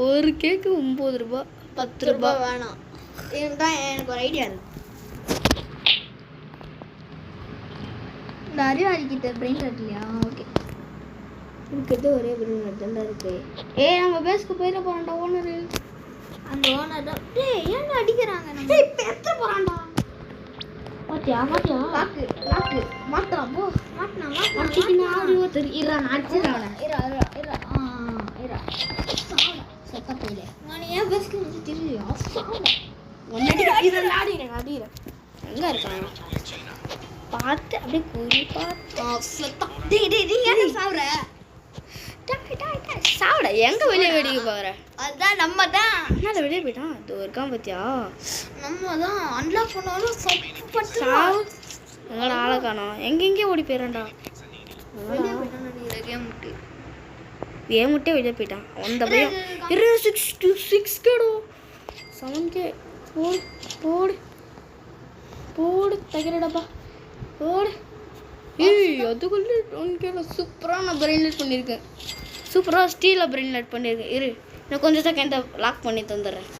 ஒரு கேக்கு 9 ரூபா 10 ரூபா வேணாம். இதுதான் எனக்கு ஒரு ஐடியா இருக்கு. இந்த அறிவாளிக்கிட்ட பிரெயின் லாட் இல்லையா? ஓகே, இருக்கிறது ஒரே பிரெயின் லாட் தான் இருக்கு. நம்ம பேஸ்க்கு போயிட போறான்டா ஓனரு. அந்த ஓனர் தான் ஏன்டா அடிக்கிறாங்க? நம்ம பெத்த போறான்டா. பாத்தியா லாக்கு மாட்டான். போ மாட்டனா மாட்டிக்கினா ஒருத்தர் இரா நாச்சிராவன இரா சத்தப்பையிலே நான் ஏன் பேஸ்க்கு வந்து தெரியலையா? அடிக்கிறேன் எங்க இருக்கான் பார்த்து அப்படியே கூறி சாப்பிட எங்க வெளியே வெடிக்க போகிற? அதுதான் நம்ம தான் என்ன வெளியே போயிட்டான். அது இருக்கான் பார்த்தியா? நம்ம தான் அன்லாக் பண்ணாலும் எங்கடா ஆளை காணோம். எங்கெங்கே ஓடி போயிடான்டா. கேம் விட்டே வெளியே போயிட்டான். அந்த பையன் 6 கேடோ 7K போடு போடு தகிறடப்பா போடு. அதுக்குள்ளே 1K சூப்பராக நான் பிரெயின் லைட் பண்ணியிருக்கேன். சூப்பராக ஸ்டீலில் பிரெயின் லைட் பண்ணியிருக்கேன். இன்னும் கொஞ்சம் செகண்ட் லாக் பண்ணி தந்துடுறேன்.